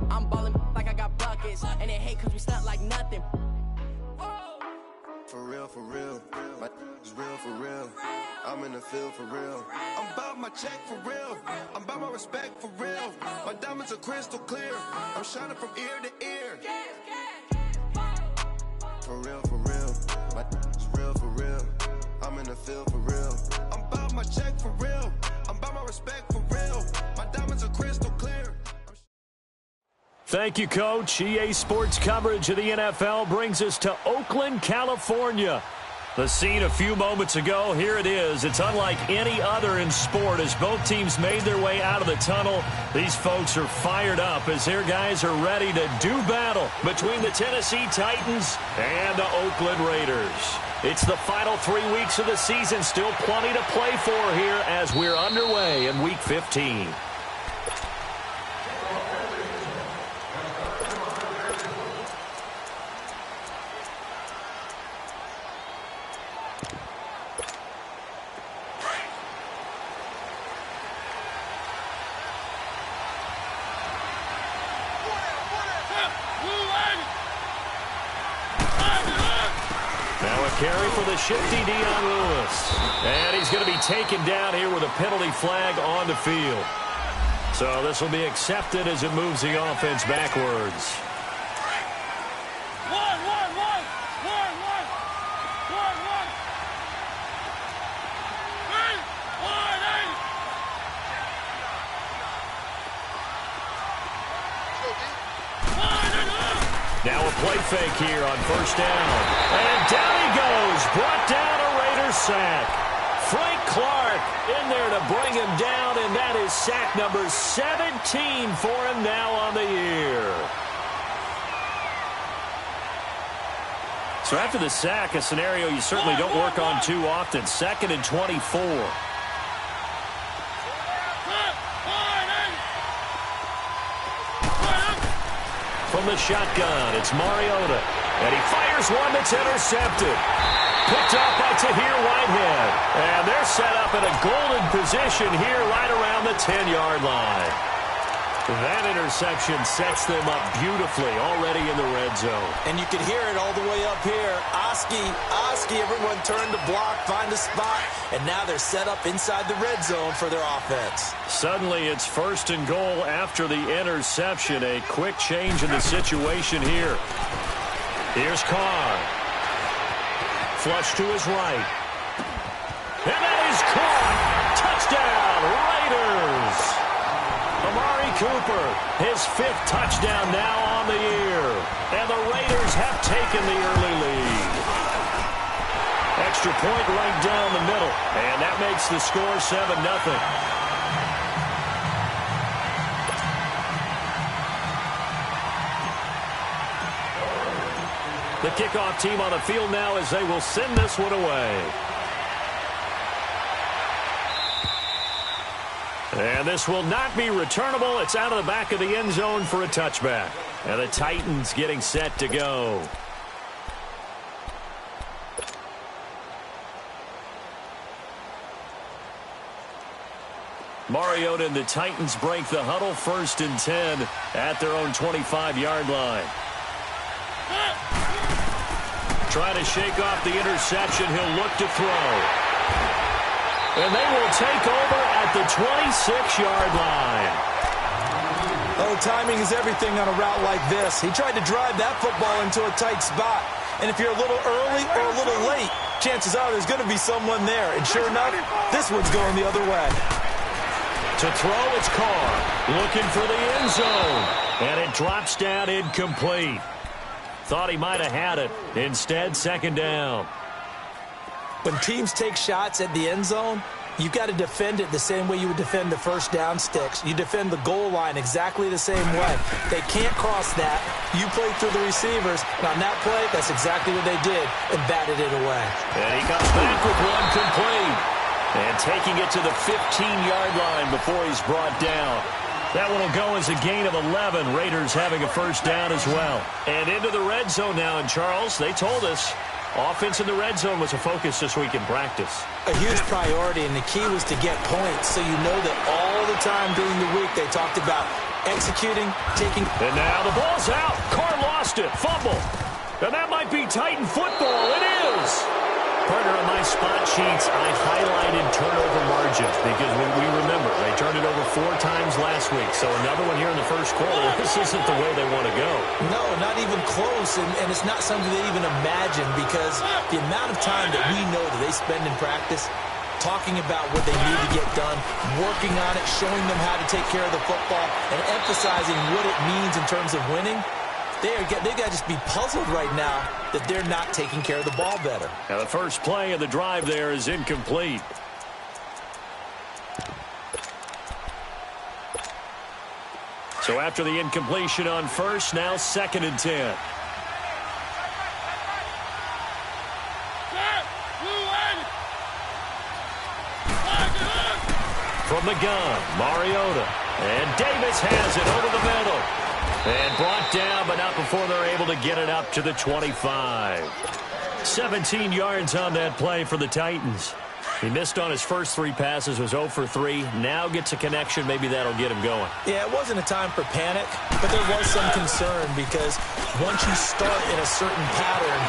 I'm ballin' like I got buckets, and they hate cause we stunt like nothing. For real, my is real for real. I'm in the field for real. I'm about my check for real. I'm about my respect for real. My diamonds are crystal clear. I'm shining from ear to ear. For real, my is real for real. I'm in the field for real. I'm about my check for real. I'm about my respect for real. My diamonds are crystal clear. Thank you, Coach. EA Sports coverage of the NFL brings us to Oakland, California. The scene a few moments ago, here it is. It's unlike any other in sport as both teams made their way out of the tunnel. These folks are fired up as their guys are ready to do battle between the Tennessee Titans and the Oakland Raiders. It's the final 3 weeks of the season, still plenty to play for here as we're underway in Week 15. Carry for the shifty Dion Lewis. And he's going to be taken down here with a penalty flag on the field. So this will be accepted as it moves the offense backwards. Now a play fake here on first down. And down he goes. Brought down a Raiders sack. Frank Clark in there to bring him down, and that is sack number 17 for him now on the year. So after the sack, a scenario you certainly don't work on too often. 2nd and 24. From the shotgun, it's Mariota. And he fires one that's intercepted. Picked up by Tahir Whitehead. And they're set up in a golden position here right around the 10-yard line. That interception sets them up beautifully already in the red zone. And you can hear it all the way up here. Oski, everyone turned to block, find a spot, and now they're set up inside the red zone for their offense. Suddenly it's 1st and goal after the interception. A quick change in the situation here. Here's Carr. Flush to his right. And that is caught. Touchdown, Raiders. Amari Cooper, his 5th touchdown now on the year. And the Raiders have taken the early lead. Extra point right down the middle. And that makes the score 7-0. The kickoff team on the field now as they will send this one away. And this will not be returnable. It's out of the back of the end zone for a touchback. And the Titans getting set to go. Mariota and the Titans break the huddle, 1st and 10 at their own 25-yard line. Trying to shake off the interception. He'll look to throw. And they will take over at the 26-yard line. Oh, timing is everything on a route like this. He tried to drive that football into a tight spot. And if you're a little early or a little late, chances are there's going to be someone there. And sure enough, this one's going the other way. To throw, it's Carr. Looking for the end zone. And it drops down incomplete. Thought he might have had it. Instead, 2nd down. When teams take shots at the end zone, you've got to defend it the same way you would defend the first down sticks. You defend the goal line exactly the same way. They can't cross that. You play through the receivers. And on that play, that's exactly what they did and batted it away. And he comes back with one complete. And taking it to the 15-yard line before he's brought down. That one will go as a gain of 11. Raiders having a 1st down as well. And into the red zone now. And Charles, they told us Offense in the red zone was a focus this week in practice. A huge priority, and the key was to get points. So you know that all the time during the week they talked about executing, taking. And now the ball's out. Carr lost it. Fumble. And that might be Titan football. It is. Partner, on my spot sheets, I highlighted turnover margins because we remember they turned it over 4 times last week. So another one here in the first quarter. This isn't the way they want to go. No, not even close. And it's not something they even imagine because the amount of time that we know that they spend in practice talking about what they need to get done, working on it, showing them how to take care of the football, and emphasizing what it means in terms of winning. They got to just be puzzled right now that they're not taking care of the ball better. Now the first play of the drive there is incomplete. So after the incompletion on first, now 2nd and 10. From the gun, Mariota. And Davis has it over the middle. And brought down, but not before they're able to get it up to the 25. 17 yards on that play for the Titans. He missed on his first 3 passes, was 0 for 3. Now gets a connection. Maybe that'll get him going. Yeah, it wasn't a time for panic, but there was some concern because once you start in a certain pattern,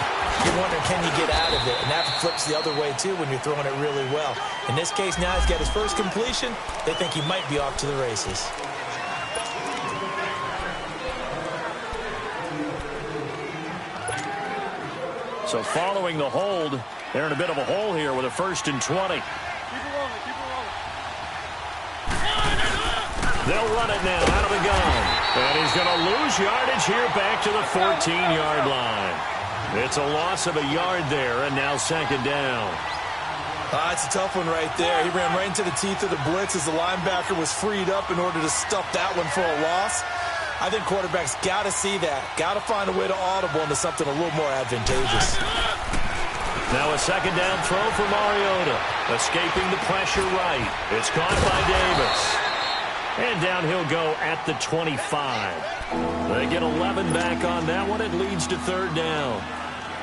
you're wondering, can you get out of it? And that flips the other way, too, when you're throwing it really well. In this case, now he's got his first completion. They think he might be off to the races. So following the hold, they're in a bit of a hole here with a 1st and 20. They'll run it now out of the gun. And he's going to lose yardage here back to the 14-yard line. It's a loss of a yard there, and now 2nd down. It's a tough one right there. He ran right into the teeth of the blitz as the linebacker was freed up in order to stuff that one for a loss. I think quarterbacks got to see that. Got to find a way to audible into something a little more advantageous. Now a 2nd down throw for Mariota. Escaping the pressure right. It's caught by Davis. And down he'll go at the 25. They get 11 back on that one. It leads to 3rd down.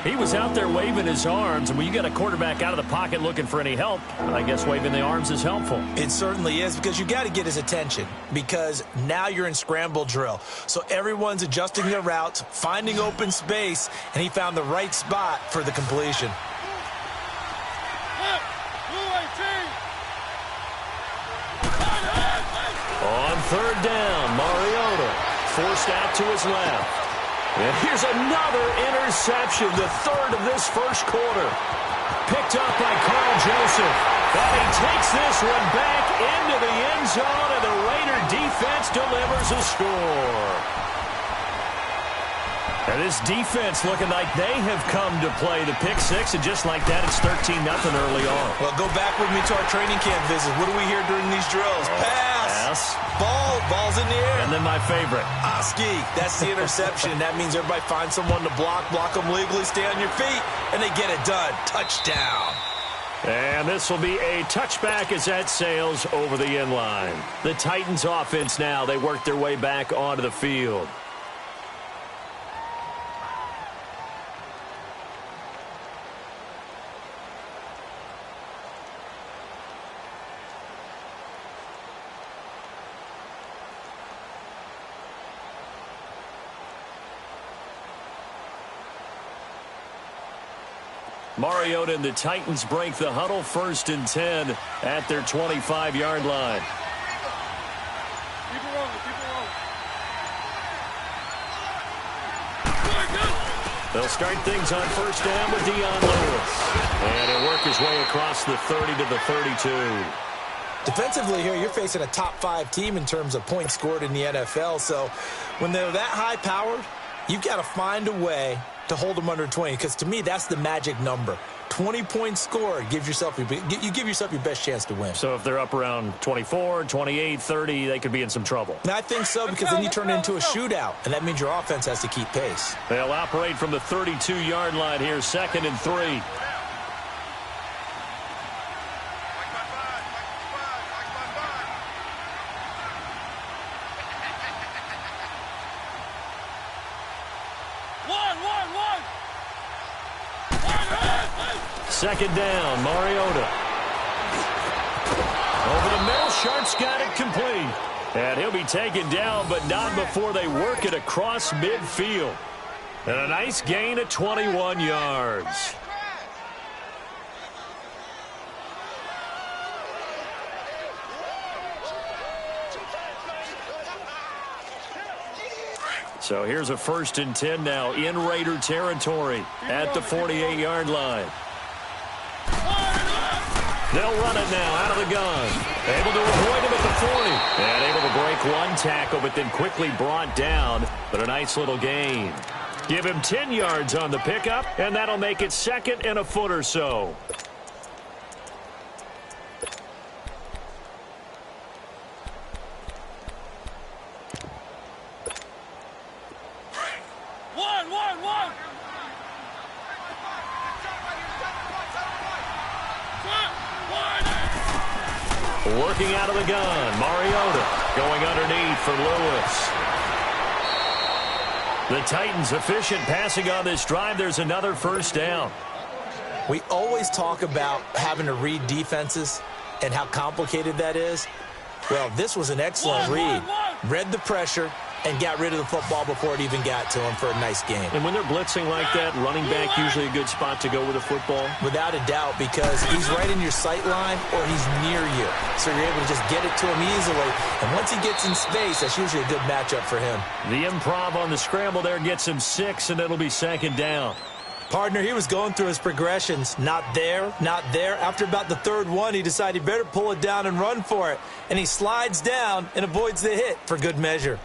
He was out there waving his arms, and when you got a quarterback out of the pocket looking for any help, I guess waving the arms is helpful. It certainly is, because you got to get his attention, because now you're in scramble drill. So everyone's adjusting their routes, finding open space, and he found the right spot for the completion. On 3rd down, Mariota forced out to his left. And here's another interception, the 3rd of this first quarter. Picked up by Carl Joseph. And he takes this one back into the end zone, and the Raider defense delivers a score. And this defense looking like they have come to play the pick 6, and just like that, it's 13-0 early on. Well, go back with me to our training camp visit. What do we hear during these drills? Pass. Ball's in the air. And then my favorite. Oski. That's the interception. That means everybody finds someone to block them legally, stay on your feet, and they get it done. Touchdown. And this will be a touchback as that sails over the end line. The Titans offense now, they work their way back onto the field. Mariota and the Titans break the huddle, 1st and 10 at their 25-yard line. They'll start things on 1st down with Dion Lewis. And he'll work his way across the 30 to the 32. Defensively here, you're facing a top-5 team in terms of points scored in the NFL. So when they're that high-powered, you've got to find a way to hold them under 20, because to me, that's the magic number. 20 points scored, you give yourself your best chance to win. So if they're up around 24, 28, 30, they could be in some trouble. And I think so, because then you turn it into a shootout, and that means your offense has to keep pace. They'll operate from the 32-yard line here, 2nd and 3. second down, Mariota. Over the middle, Sharp's got it complete. And he'll be taken down, but not before they work it across midfield. And a nice gain of 21 yards. So here's a 1st and 10 now in Raider territory at the 48-yard line. They'll run it now out of the gun. Able to avoid him at the 40. And able to break one tackle, but then quickly brought down. But a nice little gain. Give him 10 yards on the pickup, and that'll make it 2nd and a foot or so. Working out of the gun, Mariota going underneath for Lewis. The Titans efficient passing on this drive. There's another 1st down. We always talk about having to read defenses and how complicated that is. Well, this was an excellent read. Read the pressure and got rid of the football before it even got to him for a nice game. And when they're blitzing like that, running back usually a good spot to go with a football? Without a doubt, because he's right in your sight line or he's near you. So you're able to just get it to him easily. And once he gets in space, that's usually a good matchup for him. The improv on the scramble there gets him 6, and it'll be 2nd down. Partner, he was going through his progressions. Not there, not there. After about the 3rd one, he decided he better pull it down and run for it. And he slides down and avoids the hit for good measure.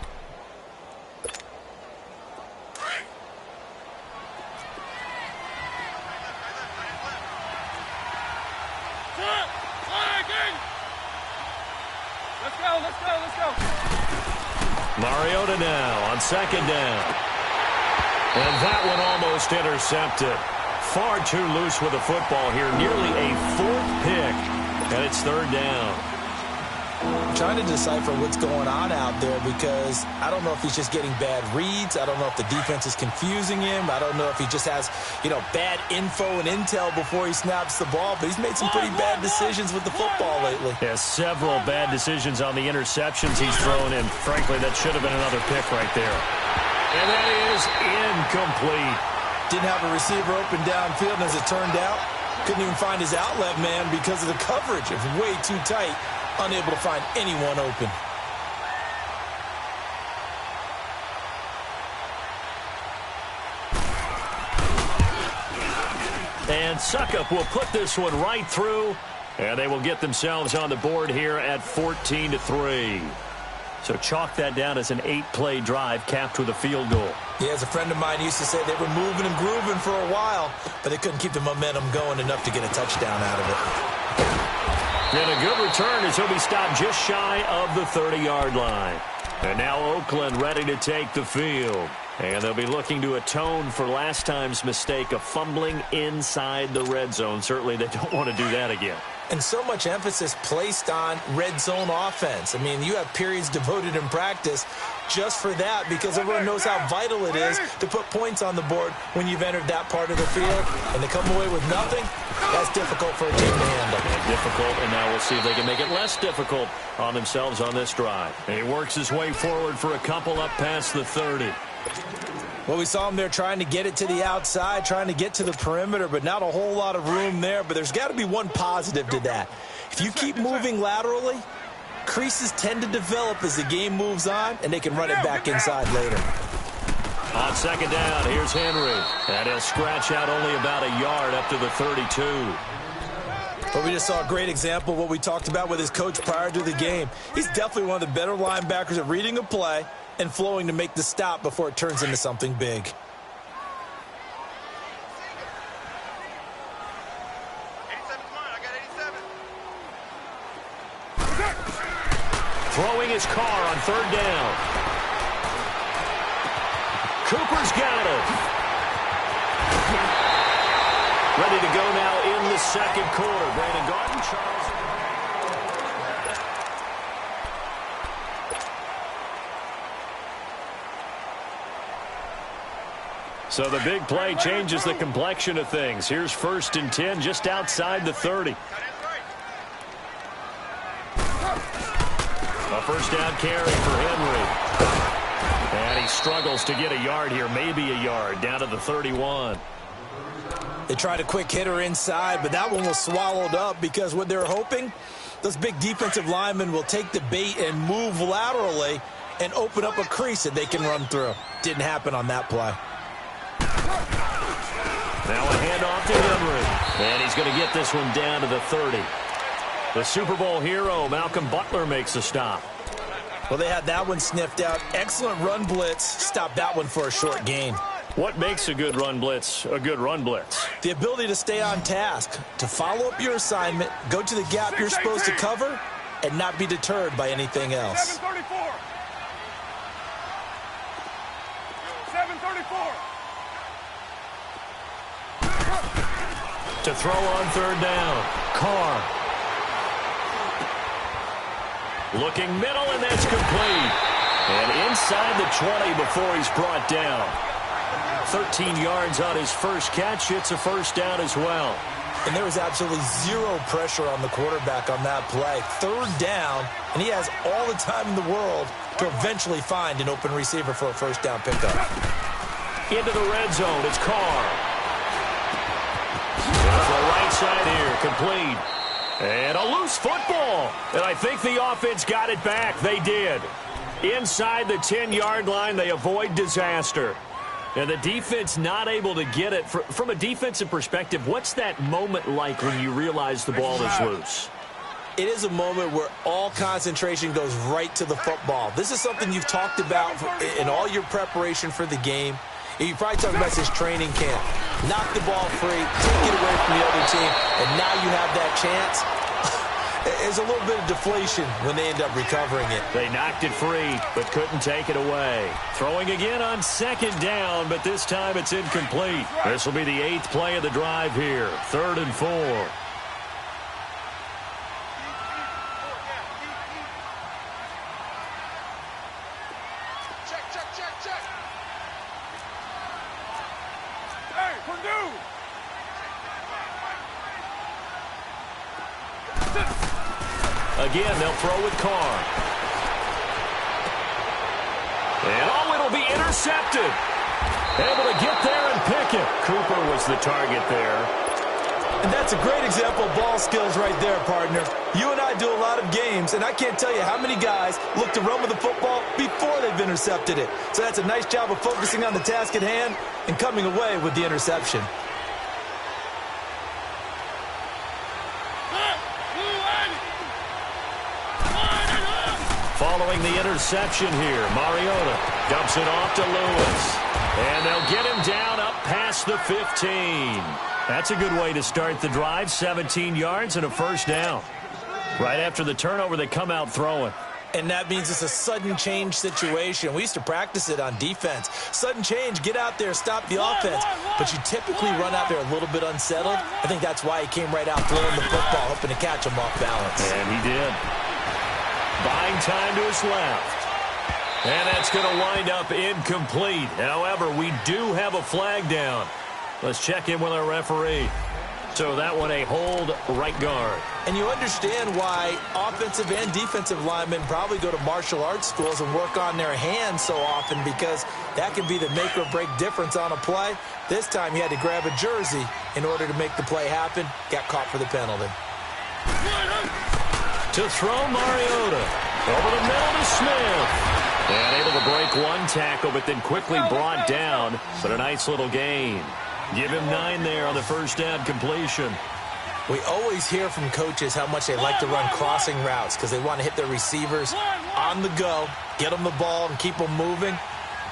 Mariota now on 2nd down. And that one almost intercepted. Far too loose with the football here. Nearly a 4th pick. And it's 3rd down. I'm trying to decipher what's going on out there because I don't know if he's just getting bad reads. I don't know if the defense is confusing him. I don't know if he just has, bad info and intel before he snaps the ball. But he's made some pretty bad decisions with the football lately. Yeah, several bad decisions on the interceptions he's thrown, and frankly, that should have been another pick right there. And that is incomplete. Didn't have a receiver open downfield, and as it turned out, couldn't even find his outlet man because of the coverage. It was way too tight. Unable to find anyone open. And Suckup will put this one right through, and they will get themselves on the board here at 14-3. So chalk that down as an 8-play drive capped with a field goal. Yeah, as a friend of mine used to say, they were moving and grooving for a while, but they couldn't keep the momentum going enough to get a touchdown out of it. And a good return as he'll be stopped just shy of the 30-yard line. And now Oakland ready to take the field. And they'll be looking to atone for last time's mistake of fumbling inside the red zone. Certainly they don't want to do that again. And so much emphasis placed on red zone offense. I mean, you have periods devoted in practice just for that because everyone knows how vital it is to put points on the board when you've entered that part of the field. And to come away with nothing, that's difficult for a team to handle. Difficult, and now we'll see if they can make it less difficult on themselves on this drive. And he works his way forward for a couple up past the 30. Well, we saw him there trying to get it to the outside, trying to get to the perimeter, but not a whole lot of room there. But there's got to be one positive to that. If you keep moving laterally, creases tend to develop as the game moves on, and they can run it back inside later. On 2nd down, here's Henry. And he'll scratch out only about a yard up to the 32. But we just saw a great example of what we talked about with his coach prior to the game. He's definitely one of the better linebackers at reading a play and flowing to make the stop before it turns into something big. Throwing his car on 3rd down. Cooper's got it. Ready to go now in the 2nd quarter. Brandon Garden, Charles. So the big play changes the complexion of things. Here's 1st and 10 just outside the 30. A first down carry for Henry. And he struggles to get a yard here, maybe a yard, down to the 31. They tried a quick hitter inside, but that one was swallowed up because what they're hoping, those big defensive linemen will take the bait and move laterally and open up a crease that they can run through. Didn't happen on that play. Now a handoff to Henry. And he's going to get this one down to the 30. The Super Bowl hero, Malcolm Butler, makes a stop. Well, they had that one sniffed out. Excellent run blitz. Stopped that one for a short gain. What makes a good run blitz a good run blitz? The ability to stay on task, to follow up your assignment, go to the gap you're supposed to cover, and not be deterred by anything else. 734. 734. To throw on 3rd down, Carr. Looking middle, and that's complete. And inside the 20 before he's brought down. 13 yards on his first catch. It's a first down as well. And there was absolutely zero pressure on the quarterback on that play. 3rd down, and he has all the time in the world to eventually find an open receiver for a first down pickup. Into the red zone, it's Carr. Off the right side here, complete. And a loose football. And I think the offense got it back. They did. Inside the 10-yard line, they avoid disaster. And the defense not able to get it. From a defensive perspective, what's that moment like when you realize the ball is loose? It is a moment where all concentration goes right to the football. This is something you've talked about in all your preparation for the game. You probably talked about this training camp. Knock the ball free, take it away from the other team, and now you have that chance. There's a little bit of deflation when they end up recovering it. They knocked it free, but couldn't take it away. Throwing again on 2nd down, but this time it's incomplete. This will be the 8th play of the drive here. 3rd and 4. Check. Hey, Purdue! Again, they'll throw with Carr. And it'll be intercepted. Able to get there and pick it. Cooper was the target there. And that's a great example of ball skills right there, partner. You and I do a lot of games, and I can't tell you how many guys look to run with the football before they've intercepted it. So that's a nice job of focusing on the task at hand and coming away with the interception. Following the interception here, Mariota dumps it off to Lewis. And they'll get him down up past the 15. That's a good way to start the drive. 17 yards and a first down. Right after the turnover, they come out throwing. And that means it's a sudden change situation. We used to practice it on defense. Sudden change, get out there, stop the offense. But you typically run out there a little bit unsettled. I think that's why he came right out throwing the football, hoping to catch him off balance. And he did. Buying time to his left. And that's going to wind up incomplete. However, we do have a flag down. Let's check in with our referee. So that one a hold right guard. And you understand why offensive and defensive linemen probably go to martial arts schools and work on their hands so often, because that can be the make or break difference on a play. This time he had to grab a jersey in order to make the play happen. Got caught for the penalty. To throw, Mariota. Over the middle to Smith. And able to break one tackle, but then quickly brought down. But a nice little gain. Give him 9 there on the first down completion. We always hear from coaches how much they like to run crossing routes because they want to hit their receivers on the go, get them the ball, and keep them moving.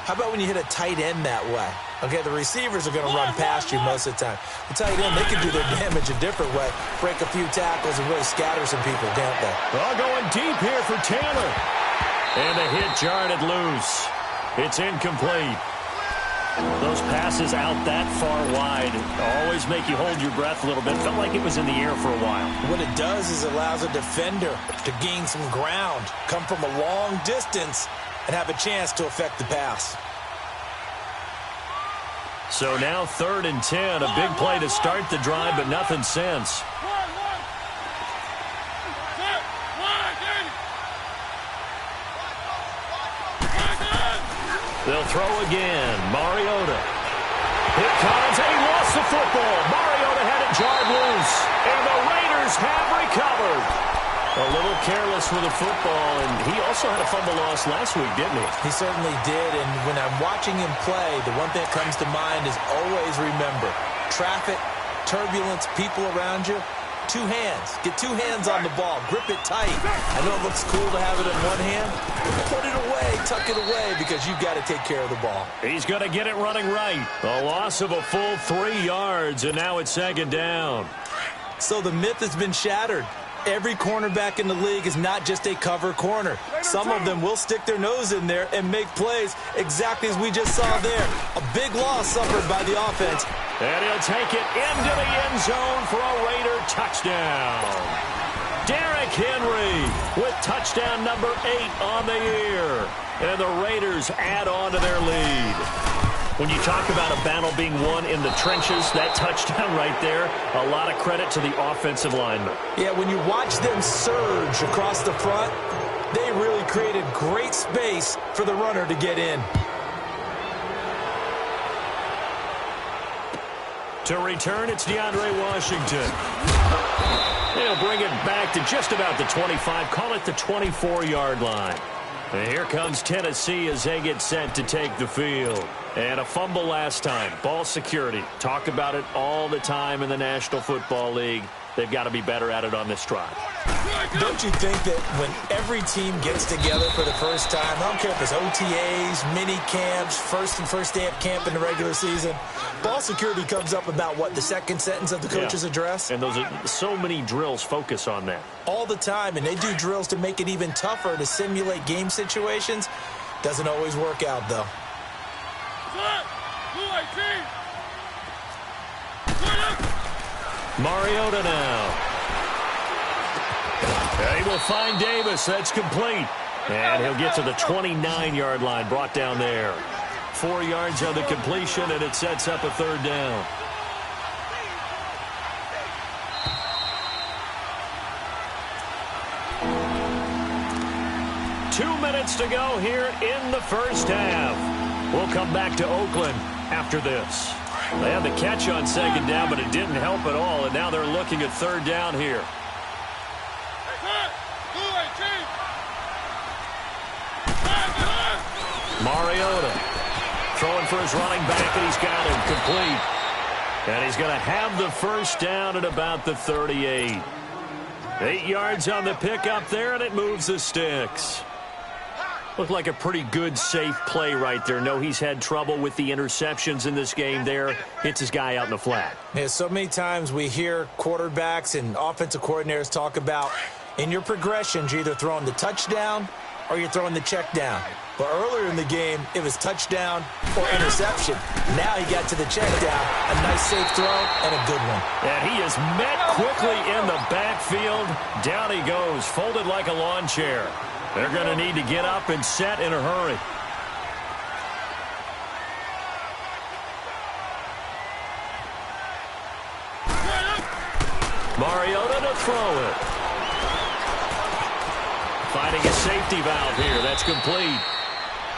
How about when you hit a tight end that way? Okay, the receivers are going to run past you most of the time. The tight end, they can do their damage a different way, break a few tackles and really scatter some people, can't they? Well, going deep here for Taylor. And the hit jarred loose. It's incomplete. Those passes out that far wide always make you hold your breath a little bit. Felt like it was in the air for a while. What it does is it allows a defender to gain some ground, come from a long distance, and have a chance to affect the pass. So now 3rd and 10. A big play to start the drive, but nothing since. They'll throw again. Mariota. Here comes, and he lost the football. Mariota had it jarred loose, and the Raiders have recovered. A little careless with the football, and he also had a fumble loss last week, didn't he? He certainly did, and when I'm watching him play, the one thing that comes to mind is always remember, traffic, turbulence, people around you, 2 hands. Get 2 hands on the ball. Grip it tight. I know it looks cool to have it in one hand. Put it away, tuck it away, because you've got to take care of the ball. He's going to get it running right. A loss of a full 3 yards, and now it's 2nd down. So the myth has been shattered. Every cornerback in the league is not just a cover corner. Some of them will stick their nose in there and make plays exactly as we just saw there. A big loss suffered by the offense. And he'll take it into the end zone for a Raider touchdown. Derrick Henry with touchdown number 8 on the year. And the Raiders add on to their lead. When you talk about a battle being won in the trenches, that touchdown right there, a lot of credit to the offensive linemen. Yeah, when you watch them surge across the front, they really created great space for the runner to get in. To return, it's DeAndre Washington. He'll bring it back to just about the 25, call it the 24-yard line. And here comes Tennessee as they get set to take the field. And a fumble last time. Ball security. Talk about it all the time in the National Football League. They've got to be better at it on this drive. Don't you think that when every team gets together for the first time, I don't care if it's OTAs, mini camps, first day of camp in the regular season, ball security comes up about, what, the second sentence of the coach's address? And those are so many drills focus on that. All the time, and they do drills to make it even tougher to simulate game situations. Doesn't always work out, though. Mariota now. He will find Davis. That's complete. And he'll get to the 29-yard line, brought down there. 4 yards on the completion, and it sets up a 3rd down. Two minutes to go here in the first half. We'll come back to Oakland after this. They had the catch on 2nd down, but it didn't help at all, and now they're looking at 3rd down here. Mariota throwing for his running back, and he's got him complete. And he's going to have the 1st down at about the 38. 8 yards on the pickup there, and it moves the sticks. Looked like a pretty good, safe play right there. No, he's had trouble with the interceptions in this game there. Hits his guy out in the flat. Yeah, so many times we hear quarterbacks and offensive coordinators talk about, in your progressions, you're either throwing the touchdown or you're throwing the check down. But earlier in the game, it was touchdown or interception. Now he got to the check down. A nice safe throw and a good one. And he is met quickly in the backfield. Down he goes, folded like a lawn chair. They're going to need to get up and set in a hurry. Mariota to throw it. Finding a safety valve here. That's complete.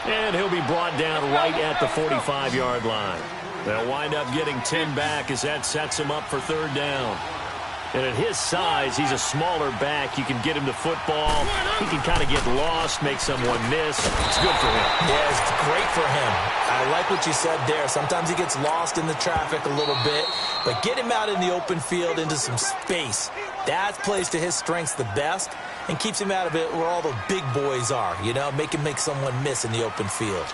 And he'll be brought down right at the 45-yard line. They'll wind up getting 10 back as that sets him up for 3rd down. And at his size, he's a smaller back. You can get him the football. He can kind of get lost, make someone miss. It's good for him. Yeah, it's great for him. I like what you said there. Sometimes he gets lost in the traffic a little bit. But get him out in the open field into some space. That plays to his strengths the best and keeps him out of it where all the big boys are. You know, make someone miss in the open field.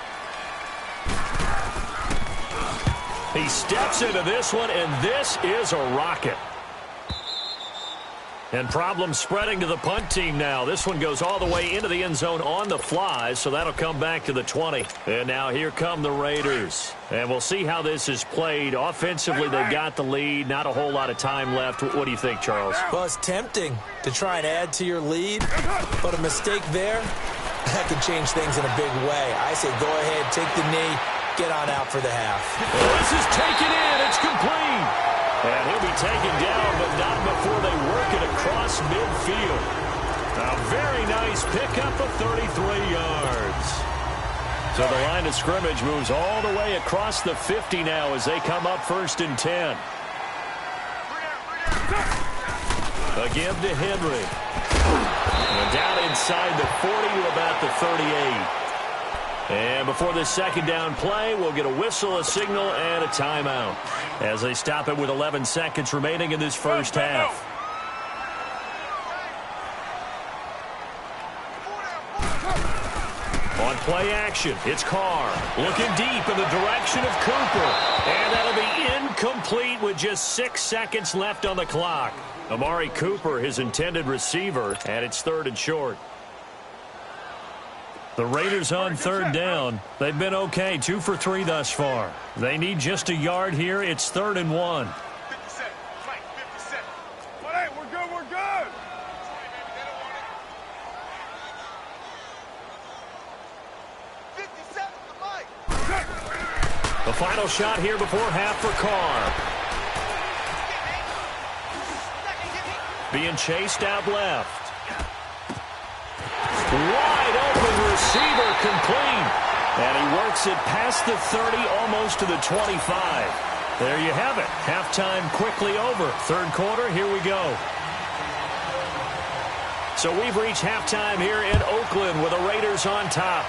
He steps into this one, and this is a rocket. And problems spreading to the punt team now. This one goes all the way into the end zone on the fly, so that'll come back to the 20. And now here come the Raiders. And we'll see how this is played. Offensively, they've got the lead. Not a whole lot of time left. What do you think, Charles? Well, it's tempting to try and add to your lead, but a mistake there, that could change things in a big way. I say go ahead, take the knee, get on out for the half. Well, this is taken in. It's complete. And he'll be taken down, but not before they work it across midfield. A very nice pickup of 33 yards. So the line of scrimmage moves all the way across the 50 now as they come up 1st and 10. Again to Henry. And down inside the 40 to about the 38. And before this second down play, we'll get a whistle, a signal, and a timeout as they stop it with 11 seconds remaining in this first half. On play action, it's Carr looking deep in the direction of Cooper. And that'll be incomplete with just 6 seconds left on the clock. Amari Cooper, his intended receiver, and it's 3rd and short. The Raiders on 3rd down. They've been okay, 2 for 3 thus far. They need just a yard here. It's 3rd and 1. 57. Right, 57. But hey, we're good, we're good. 57, the final shot here before half for Carr. Being chased out left. Wide open receiver complete. And he works it past the 30, almost to the 25. There you have it. Halftime quickly over. 3rd quarter, here we go. So we've reached halftime here in Oakland with the Raiders on top.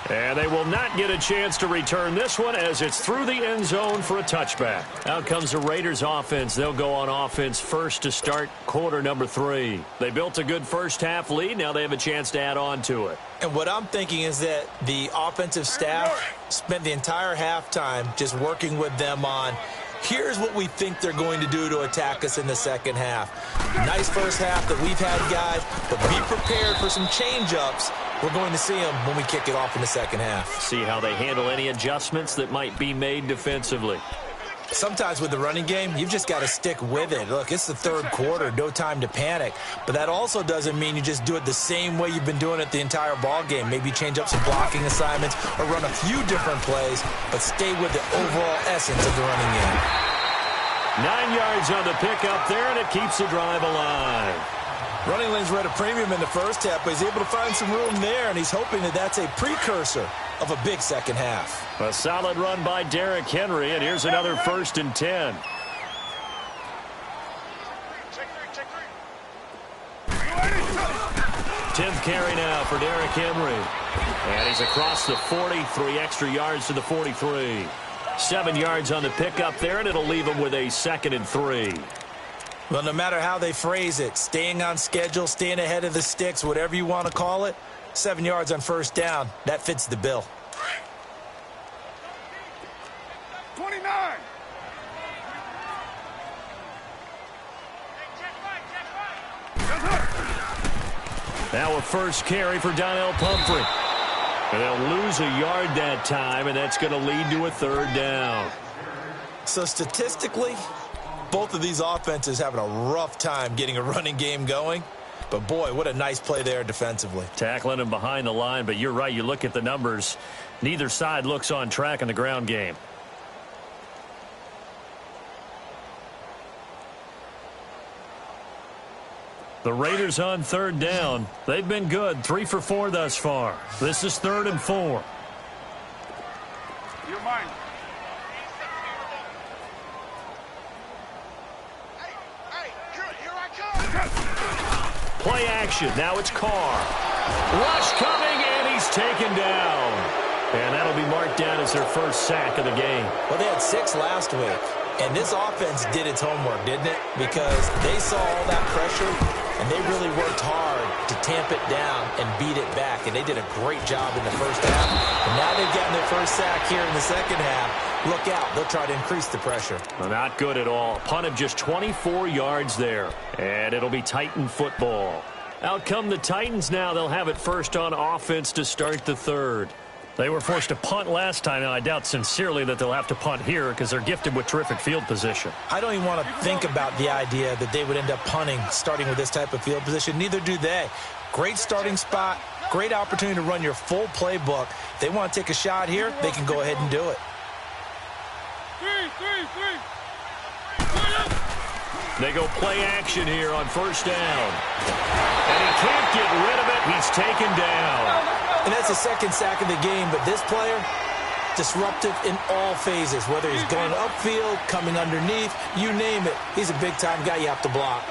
And they will not get a chance to return this one as it's through the end zone for a touchback. Out comes the Raiders offense. They'll go on offense first to start quarter number 3. They built a good first half lead. Now they have a chance to add on to it. And what I'm thinking is that the offensive staff spent the entire halftime just working with them on, here's what we think they're going to do to attack us in the second half. Nice first half that we've had, guys, but be prepared for some change-ups. We're going to see them when we kick it off in the second half. See how they handle any adjustments that might be made defensively. Sometimes with the running game, you've just got to stick with it. Look, it's the 3rd quarter, no time to panic. But that also doesn't mean you just do it the same way you've been doing it the entire ball game. Maybe change up some blocking assignments or run a few different plays, but stay with the overall essence of the running game. 9 yards on the pickup there, and it keeps the drive alive. Running lanes were at a premium in the first half, but he's able to find some room there, and he's hoping that that's a precursor of a big second half. A solid run by Derrick Henry, and here's another 1st and 10. Check three. 10th carry now for Derrick Henry. And he's across the 40, 3 extra yards to the 43. 7 yards on the pickup there, and it'll leave him with a 2nd and 3. Well, no matter how they phrase it, staying on schedule, staying ahead of the sticks, whatever you want to call it, 7 yards on 1st down, that fits the bill. 29. Now a first carry for Donnell Pumphrey. And they'll lose a yard that time, and that's going to lead to a 3rd down. So statistically, both of these offenses having a rough time getting a running game going. But, boy, what a nice play there defensively. Tackling him behind the line, but you're right. You look at the numbers. Neither side looks on track in the ground game. The Raiders on 3rd down. They've been good, 3 for 4 thus far. This is 3rd and 4. You're mine. Hey, here I come. Play action. Now it's Carr. Rush coming, and he's taken down. And that'll be marked down as their first sack of the game. Well, they had 6 last week. And this offense did its homework, didn't it? Because they saw all that pressure, and they really worked hard to tamp it down and beat it back. And they did a great job in the first half. And now they've gotten their first sack here in the second half. Look out. They'll try to increase the pressure. Well, not good at all. Punt of just 24 yards there. And it'll be Titan football. Out come the Titans now. They'll have it first on offense to start the 3rd. They were forced to punt last time. Now, I doubt sincerely that they'll have to punt here because they're gifted with terrific field position. I don't even want to think about the idea that they would end up punting starting with this type of field position. Neither do they. Great starting spot, great opportunity to run your full playbook, They want to take a shot here, they can go ahead and do it. They go play action here on first down. And he can't get rid of it. He's taken down. And that's the second sack of the game, but this player, disruptive in all phases, whether he's going upfield, coming underneath, you name it. He's a big-time guy you have to block.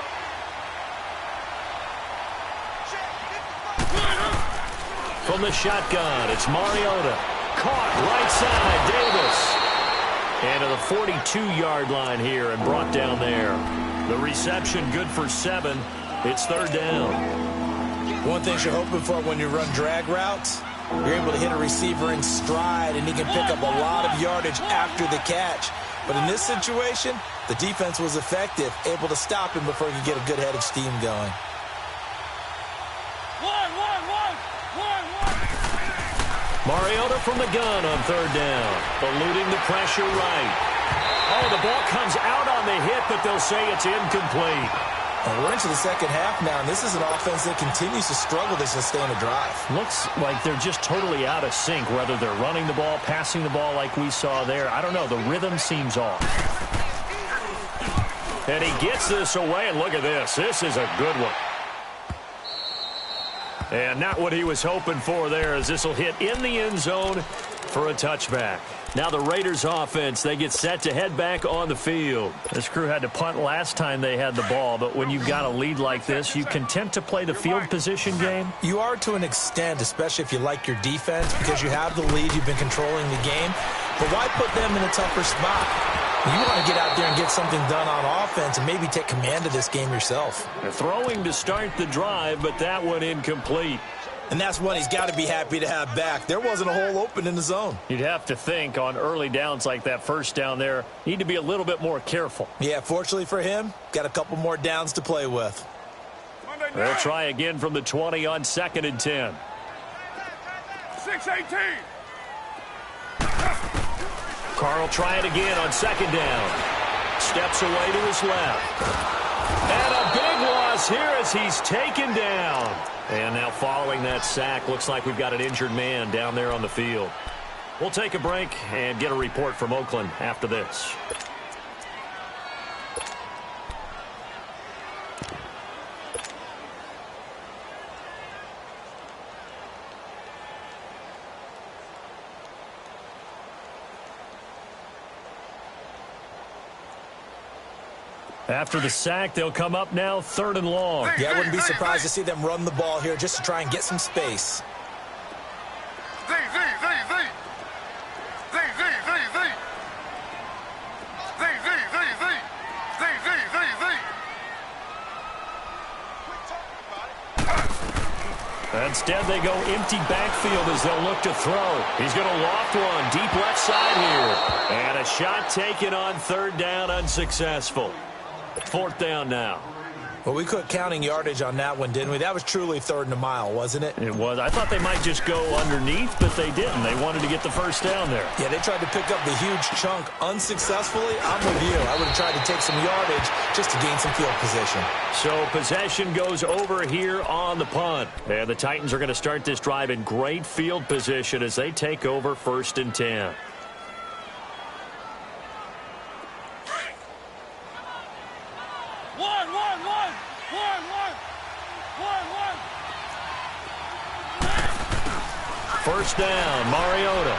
From the shotgun, it's Mariota. Caught right side, Davis. And to the 42-yard line here and brought down there. The reception good for 7. It's third down. One thing you're hoping for when you run drag routes, you're able to hit a receiver in stride, and he can pick up a lot of yardage after the catch. But in this situation, the defense was effective, able to stop him before he could get a good head of steam going. Mariota from the gun on third down, eluding the pressure right. Oh, the ball comes out on the hit, but they'll say it's incomplete. And we're into the second half now, and this is an offense that continues to struggle to sustain a drive. Looks like they're just totally out of sync, whether they're running the ball, passing the ball like we saw there. I don't know. The rhythm seems off. And he gets this away, and look at this. This is a good one. And not what he was hoping for there, as this will hit in the end zone for a touchback. Now the Raiders offense, they get set to head back on the field. This crew had to punt last time they had the ball, but when you've got a lead like this, you content to play the field position game? You are to an extent, especially if you like your defense, because you have the lead, you've been controlling the game. But why put them in a tougher spot? You want to get out there and get something done on offense and maybe take command of this game yourself. They're throwing to start the drive, but that one incomplete. And that's one he's got to be happy to have back. There wasn't a hole open in the zone. You'd have to think on early downs like that first down there, need to be a little bit more careful. Yeah, fortunately for him, got a couple more downs to play with. They'll try again from the 20 on 2nd and 10. 6-18. Carl try it again on 2nd down. Steps away to his left. And a big loss here as he's taken down. And now following that sack, looks like we've got an injured man down there on the field. We'll take a break and get a report from Oakland after this. After the sack, they'll come up now 3rd and long. Yeah, I wouldn't be surprised to see them run the ball here just to try and get some space. Instead, they go empty backfield as they'll look to throw. He's going to loft one deep left side here. And a shot taken on 3rd down, unsuccessful. 4th down now. Well, we quit counting yardage on that one, didn't we? That was truly 3rd and a mile, wasn't it? It was. I thought they might just go underneath, but they didn't. They wanted to get the first down there. Yeah, they tried to pick up the huge chunk unsuccessfully. I'm with you. I would have tried to take some yardage just to gain some field position. So possession goes over here on the punt. And the Titans are going to start this drive in great field position as they take over 1st and 10. First down, Mariota.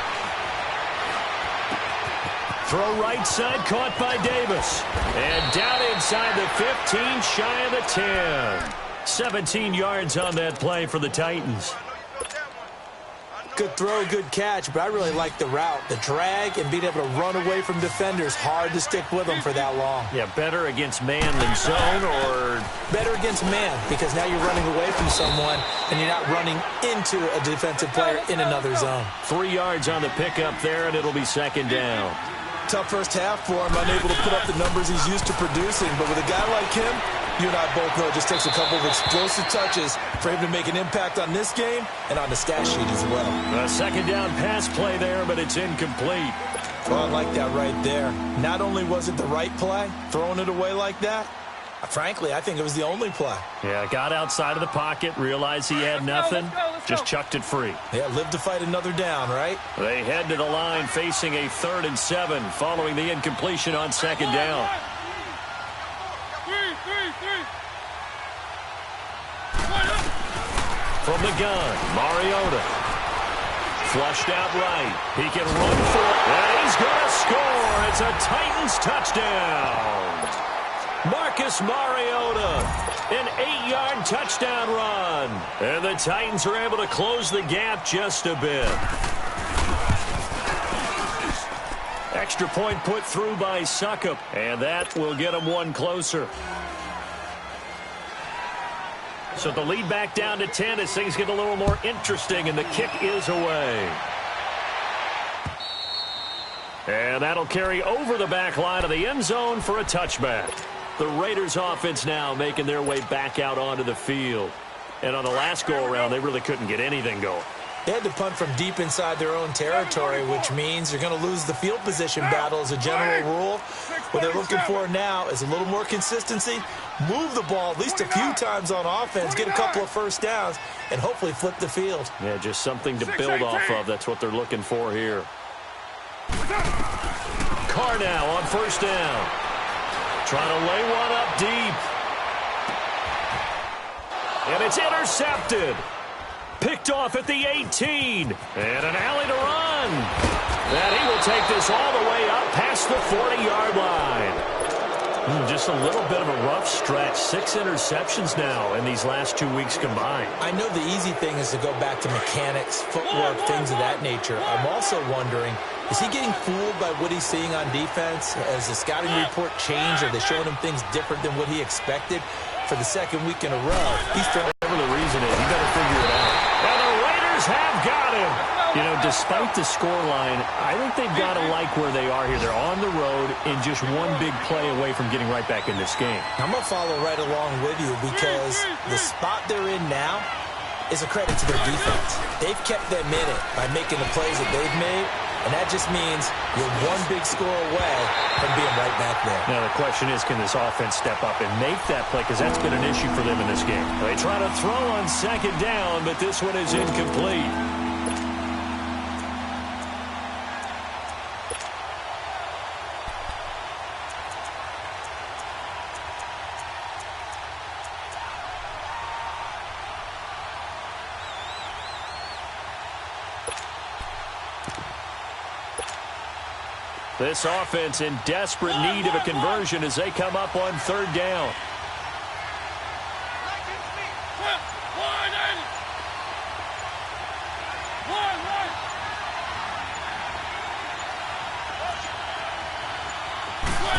Throw right side, caught by Davis. And down inside the 15, shy of the 10. 17 yards on that play for the Titans. Good throw, good catch, but I really like the route. The drag and being able to run away from defenders, hard to stick with them for that long. Yeah, better against man than zone, or? Better against man, because now you're running away from someone and you're not running into a defensive player in another zone. 3 yards on the pickup there, and it'll be 2nd down. Tough first half for him, unable to put up the numbers he's used to producing, but with a guy like him, you and I both know it just takes a couple of explosive touches for him to make an impact on this game and on the stat sheet as well. A 2nd down pass play there, but it's incomplete. Well, I like that right there. Not only was it the right play, throwing it away like that, frankly, I think it was the only play. Yeah, got outside of the pocket, realized he had nothing, Just chucked it free. Yeah, live to fight another down, right? They head to the line facing a 3rd and 7 following the incompletion on 2nd down. From the gun, Mariota. Flushed out right. He can run for it. And he's going to score. It's a Titans touchdown. Marcus Mariota, an 8-yard touchdown run. And the Titans are able to close the gap just a bit. Extra point put through by Suckup, and that will get them one closer. So the lead back down to 10 as things get a little more interesting, and the kick is away. And that'll carry over the back line of the end zone for a touchback. The Raiders offense now making their way back out onto the field. And on the last go-around, they really couldn't get anything going. They had to punt from deep inside their own territory, which means they're going to lose the field position battle as a general rule. What they're looking for now is a little more consistency, move the ball at least a few times on offense, get a couple of first downs, and hopefully flip the field. Yeah, just something to build off of. That's what they're looking for here. Carr now on 1st down. Trying to lay one up deep. And it's intercepted. Picked off at the 18. And an alley to run. And he will take this all the way up past the 40-yard line. Just a little bit of a rough stretch. 6 interceptions now in these last 2 weeks combined. I know the easy thing is to go back to mechanics, footwork, things of that nature. I'm also wondering, is he getting fooled by what he's seeing on defense? Has the scouting report changed? Are they showing him things different than what he expected? For the 2nd week in a row, he's throwing. Whatever the reason is, he better figure it out. And the Raiders have got him. You know, despite the scoreline, I think they've got to like where they are here. They're on the road and just one big play away from getting right back in this game. I'm going to follow right along with you because the spot they're in now is a credit to their defense. They've kept them in it by making the plays that they've made, and that just means you're one big score away from being right back there. Now, the question is, can this offense step up and make that play? Because that's been an issue for them in this game. They try to throw on 2nd down, but this one is incomplete. This offense in desperate need of a conversion as they come up on 3rd down.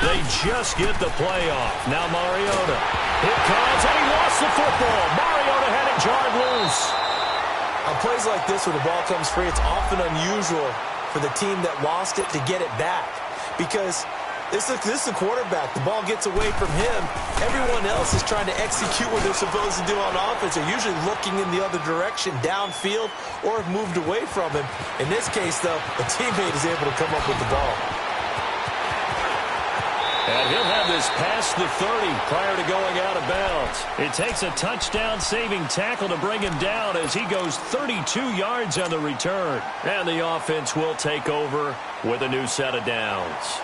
They just get the play off. Now Mariota. Here comes, and he lost the football. Mariota had it jarred loose. On plays like this where the ball comes free, it's often unusual for the team that lost it to get it back. Because this is the quarterback. The ball gets away from him. Everyone else is trying to execute what they're supposed to do on offense. They're usually looking in the other direction, downfield, or have moved away from him. In this case, though, a teammate is able to come up with the ball. And he'll have this past the 30 prior to going out of bounds. It takes a touchdown-saving tackle to bring him down as he goes 32 yards on the return. And the offense will take over with a new set of downs.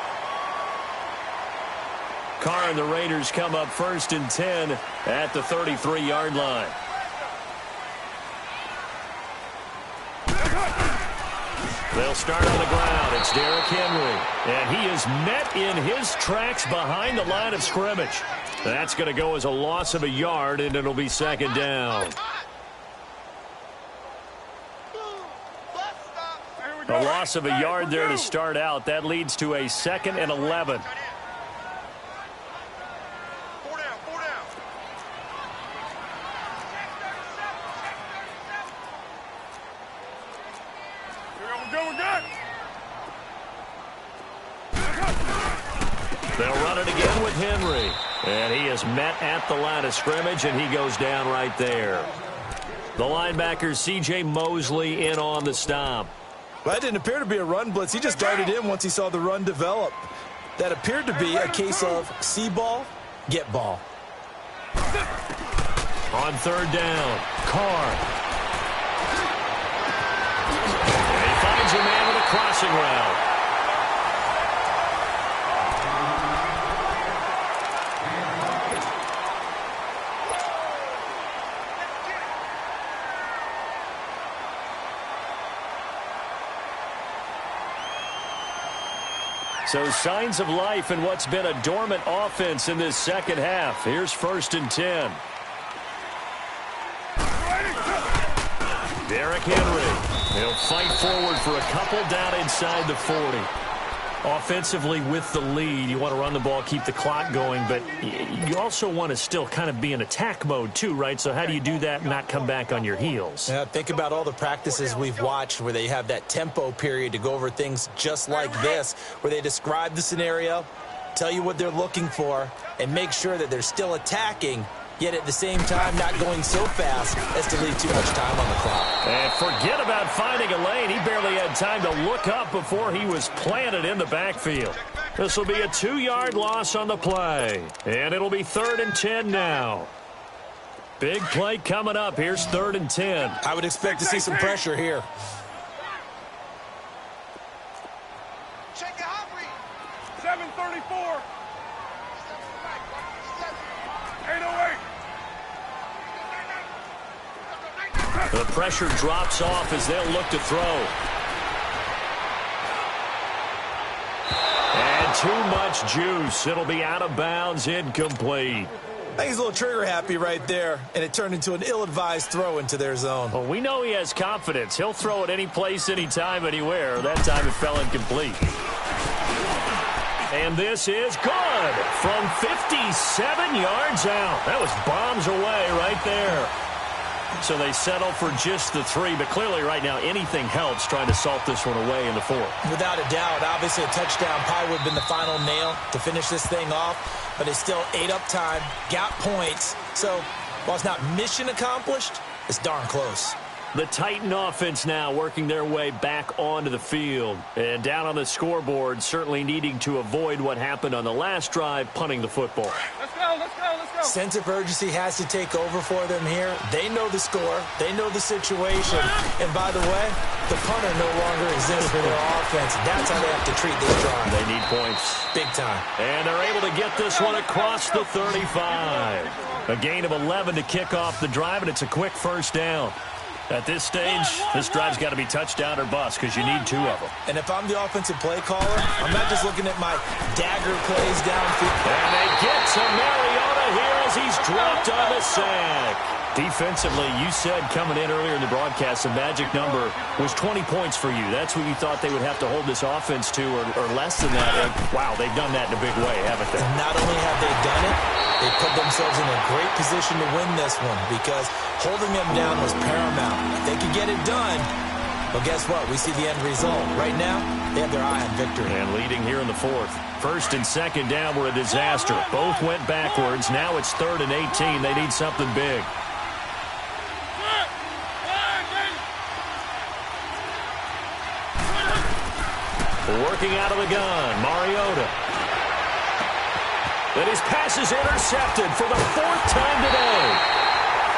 Carr and the Raiders come up 1st and 10 at the 33-yard line. They'll start on the ground. It's Derrick Henry. And he is met in his tracks behind the line of scrimmage. That's going to go as a loss of a yard, and it'll be 2nd down. A loss of a yard there to start out. That leads to a 2nd and 11. They'll run it again with Henry. And he is met at the line of scrimmage, and he goes down right there. The linebacker, C.J. Mosley, in on the stop. Well, that didn't appear to be a run blitz. He just darted in once he saw the run develop. That appeared to be a case of see ball, get ball. On 3rd down, Carr. crossing route. So signs of life in what's been a dormant offense in this second half. Here's 1st and 10. Derrick Henry. He'll fight forward for a couple down inside the 40. Offensively with the lead, you want to run the ball, keep the clock going, but you also want to still kind of be in attack mode too, right? So how do you do that and not come back on your heels? Yeah, think about all the practices we've watched where they have that tempo period to go over things just like this, where they describe the scenario, tell you what they're looking for, and make sure that they're still attacking, yet at the same time not going so fast as to leave too much time on the clock. And forget about finding a lane. He barely had time to look up before he was planted in the backfield. This will be a 2-yard loss on the play. And it'll be 3rd and 10 now. Big play coming up. Here's 3rd and 10. I would expect to see some pressure here. Check it out, 734. 808. The pressure drops off as they'll look to throw. And too much juice. It'll be out of bounds, incomplete. I think he's a little trigger happy right there, and it turned into an ill-advised throw into their zone. Well, we know he has confidence. He'll throw it any place, anytime, anywhere. That time it fell incomplete. And this is good from 57 yards out. That was bombs away right there. So they settle for just the 3, but clearly right now anything helps trying to salt this one away in the 4th. Without a doubt, obviously a touchdown probably would have been the final nail to finish this thing off, but it's still ate up time, got points. So while it's not mission accomplished, it's darn close. The Titan offense now working their way back onto the field. And down on the scoreboard, certainly needing to avoid what happened on the last drive, punting the football. Let's go, let's go, let's go. Sense of urgency has to take over for them here. They know the score. They know the situation. And by the way, the punter no longer exists for their offense. That's how they have to treat this drive. They need points. Big time. And they're able to get this one across the 35. A gain of 11 to kick off the drive, and it's a quick 1st down. At this stage, this drive's got to be touchdown or bust because you need 2 of them. And if I'm the offensive play caller, I'm not just looking at my dagger plays downfield. And they get to Mariota here as he's dropped on the sack. Defensively, you said coming in earlier in the broadcast, the magic number was 20 points for you. That's what you thought they would have to hold this offense to or less than that. And wow, they've done that in a big way, haven't they? And not only have they done it, they put themselves in a great position to win this one because holding them down was paramount. If they could get it done, well, guess what? We see the end result. Right now, they have their eye on victory. And leading here in the 4th. 1st and 2nd down were a disaster. Both went backwards. Now it's 3rd and 18. They need something big. Working out of the gun, Mariota. And his pass is intercepted for the 4th time today.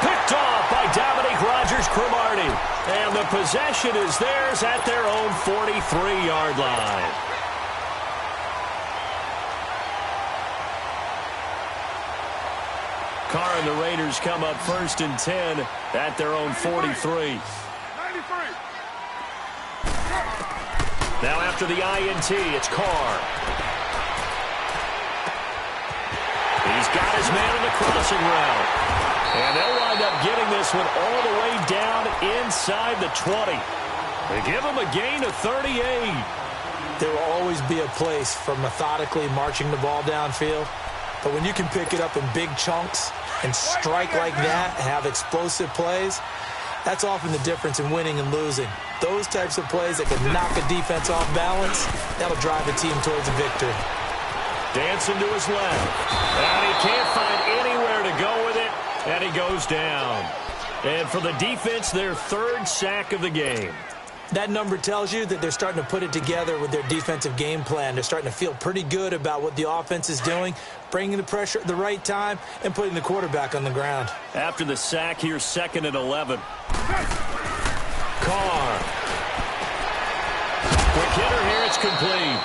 Picked off by Dominique Rodgers-Cromartie. And the possession is theirs at their own 43-yard line. Carr and the Raiders come up 1st and 10 at their own 43. 93. Now after the INT, it's Carr. He's got his man in the crossing route. And they'll wind up getting this one all the way down inside the 20. They give him a gain of 38. There will always be a place for methodically marching the ball downfield. But when you can pick it up in big chunks and strike like that and have explosive plays, that's often the difference in winning and losing. Those types of plays that can knock a defense off balance, that'll drive a team towards a victory. Dancing to his left. And he can't find anywhere to go with it, and he goes down. And for the defense, their 3rd sack of the game. That number tells you that they're starting to put it together with their defensive game plan. They're starting to feel pretty good about what the offense is doing, bringing the pressure at the right time, and putting the quarterback on the ground. After the sack, here's 2nd and 11. Carr. Quick quick hitter here. It's complete.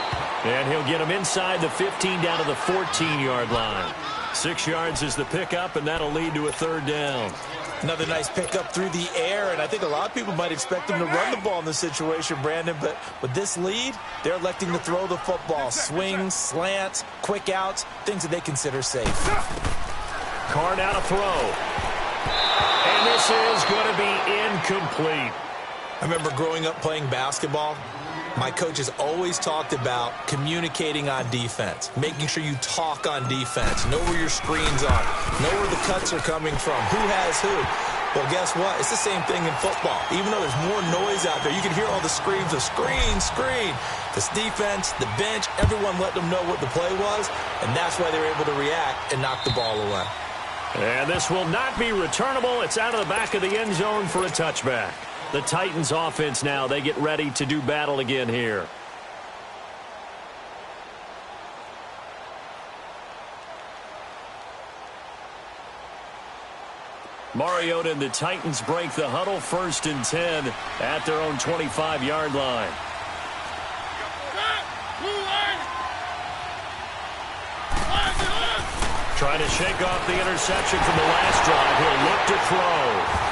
And he'll get him inside the 15 down to the 14-yard line. 6 yards is the pickup, and that'll lead to a third down. Another nice pickup through the air, and I think a lot of people might expect him to run the ball in this situation, Brandon, but with this lead, they're electing to throw the football. Swings, slants, quick outs, things that they consider safe. Carr now to throw. And this is going to be incomplete. I remember growing up playing basketball. My coaches always talked about communicating on defense, making sure you talk on defense, know where your screens are, know where the cuts are coming from, who has who. Well, guess what? It's the same thing in football. Even though there's more noise out there, you can hear all the screams of screen, screen. This defense, the bench, everyone let them know what the play was, and that's why they were able to react and knock the ball away. And this will not be returnable. It's out of the back of the end zone for a touchback. The Titans offense now, they get ready to do battle again here. Mariota and the Titans break the huddle, 1st and 10 at their own 25-yard line. Trying to shake off the interception from the last drive. He'll look to throw.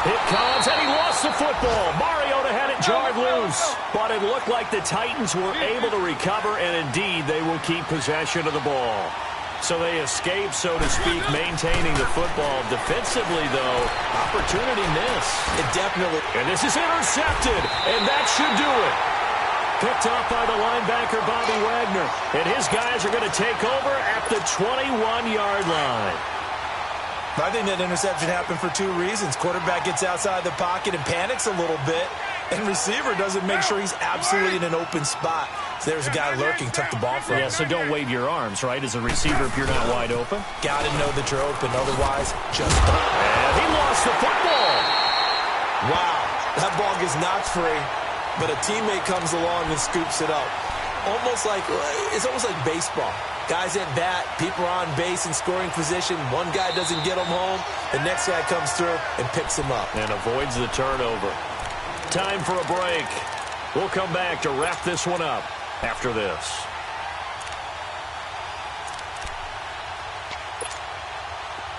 It comes, and he lost the football. Mariota had it jarred loose. But it looked like the Titans were able to recover, and indeed, they will keep possession of the ball. So they escape, so to speak, maintaining the football. Defensively, though, opportunity miss. It definitely. And this is intercepted, and that should do it. Picked off by the linebacker, Bobby Wagner. And his guys are going to take over at the 21-yard line. I think that interception happened for 2 reasons. Quarterback gets outside the pocket and panics a little bit. And receiver doesn't make sure he's absolutely in an open spot. So there's a guy lurking, took the ball from him. Yeah, so don't wave your arms, right, as a receiver if you're not wide open. Got to know that you're open. Otherwise, just don't. And he lost the football. Wow, that ball gets knocked free. But a teammate comes along and scoops it up. It's almost like baseball. Guys at bat, people are on base in scoring position. One guy doesn't get him home. The next guy comes through and picks him up. And avoids the turnover. Time for a break. We'll come back to wrap this one up after this.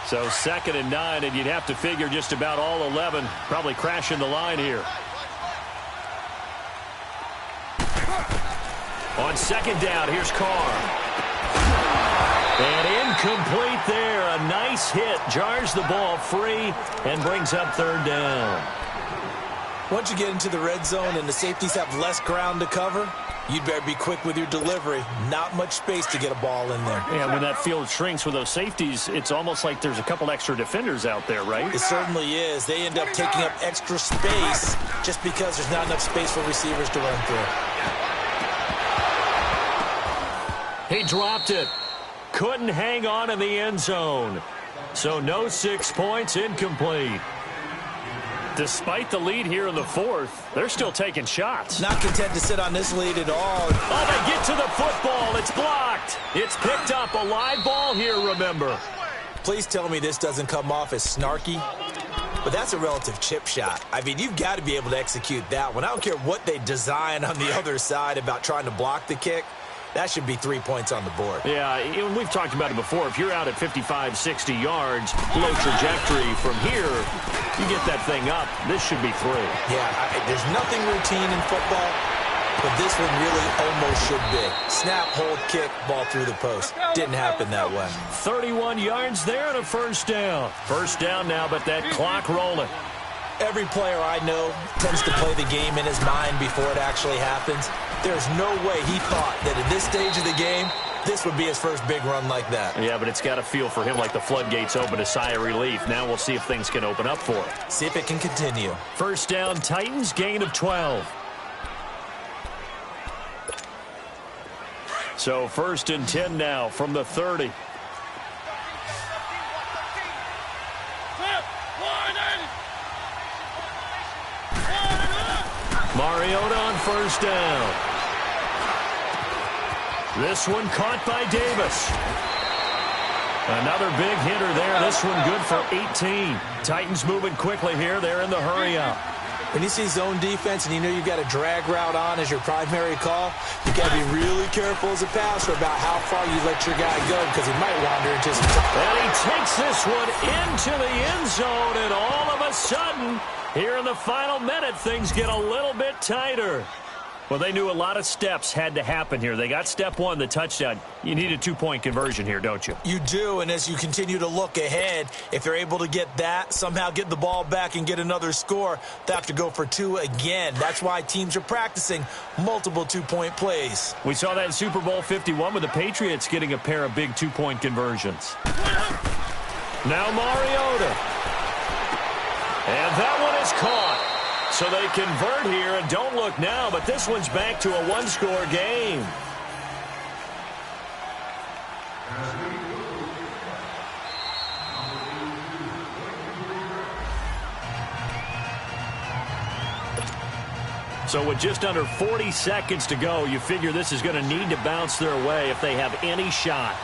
So 2nd and 9, and you'd have to figure just about all 11 probably crashing the line here. On 2nd down, here's Carr. And incomplete there. A nice hit. Jars the ball free and brings up 3rd down. Once you get into the red zone and the safeties have less ground to cover, you'd better be quick with your delivery. Not much space to get a ball in there. Yeah, when that field shrinks with those safeties, it's almost like there's a couple extra defenders out there, right? It certainly is. They end up taking up extra space just because there's not enough space for receivers to run through. He dropped it. Couldn't hang on in the end zone. So no 6 points, incomplete. Despite the lead here in the 4th, they're still taking shots. Not content to sit on this lead at all. Oh, they get to the football. It's blocked. It's picked up. A live ball here, remember. Please tell me this doesn't come off as snarky. But that's a relative chip shot. I mean, you've got to be able to execute that one. I don't care what they design on the other side about trying to block the kick. That should be 3 points on the board. Yeah, we've talked about it before. If you're out at 55, 60 yards, low trajectory from here, you get that thing up. This should be 3. Yeah, there's nothing routine in football, but this one really almost should be. Snap, hold, kick, ball through the post. Didn't happen that way. 31 yards there and a 1st down. 1st down now, but that clock rolling. Every player I know tends to play the game in his mind before it actually happens. There's no way he thought that at this stage of the game, this would be his first big run like that. Yeah, but it's got to feel for him like the floodgates open, a sigh of relief. Now we'll see if things can open up for him. See if it can continue. 1st down, Titans, gain of 12. So 1st and 10 now from the 30. Mariota on 1st down. This one caught by Davis. Another big hitter there. This one good for 18. Titans moving quickly here. They're in the hurry up. When you see zone defense and you know you've got a drag route on as your primary call, you got to be really careful as a passer about how far you let your guy go because he might wander into some time. And he takes this one into the end zone, and all of a sudden, here in the final minute, things get a little bit tighter. Well, they knew a lot of steps had to happen here. They got step one, the touchdown. You need a two-point conversion here, don't you? You do, and as you continue to look ahead, if they're able to get that, somehow get the ball back and get another score, they have to go for two again. That's why teams are practicing multiple two-point plays. We saw that in Super Bowl 51 with the Patriots getting a pair of big two-point conversions. Now Mariota. And that one is caught. So they convert here, and don't look now, but this one's back to a one-score game. So with just under 40 seconds to go, you figure this is going to need to bounce their way if they have any shot.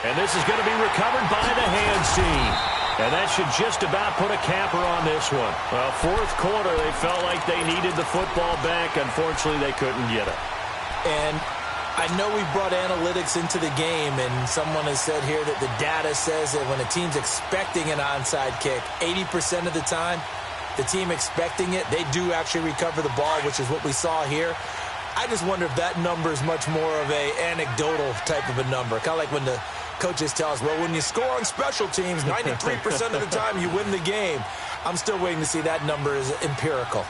And this is going to be recovered by the hands team. And that should just about put a capper on this one. Well, fourth quarter, they felt like they needed the football back. Unfortunately, they couldn't get it. And I know we brought analytics into the game, and someone has said here that the data says that when a team's expecting an onside kick, 80% of the time, the team expecting it, they do actually recover the ball, which is what we saw here. I just wonder if that number is much more of a anecdotal type of a number. Kind of like when the coaches tell us, well, when you score on special teams, 93% of the time you win the game. I'm still waiting to see that number is empirical.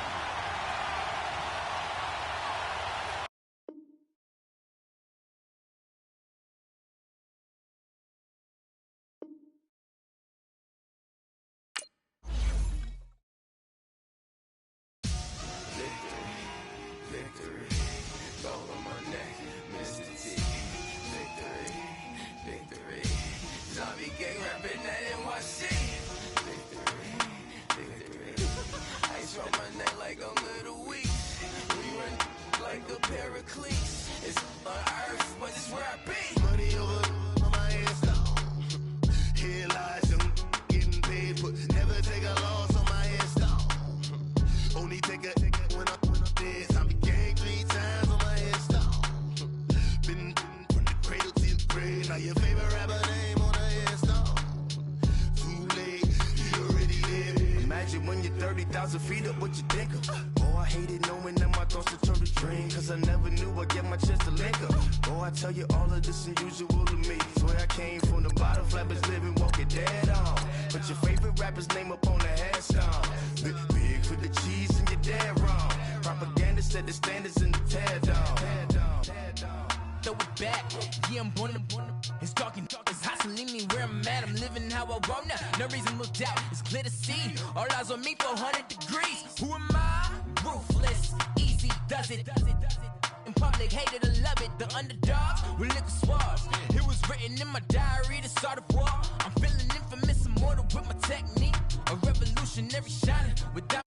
I'm feeling infamous, immortal with my technique. A revolutionary shining without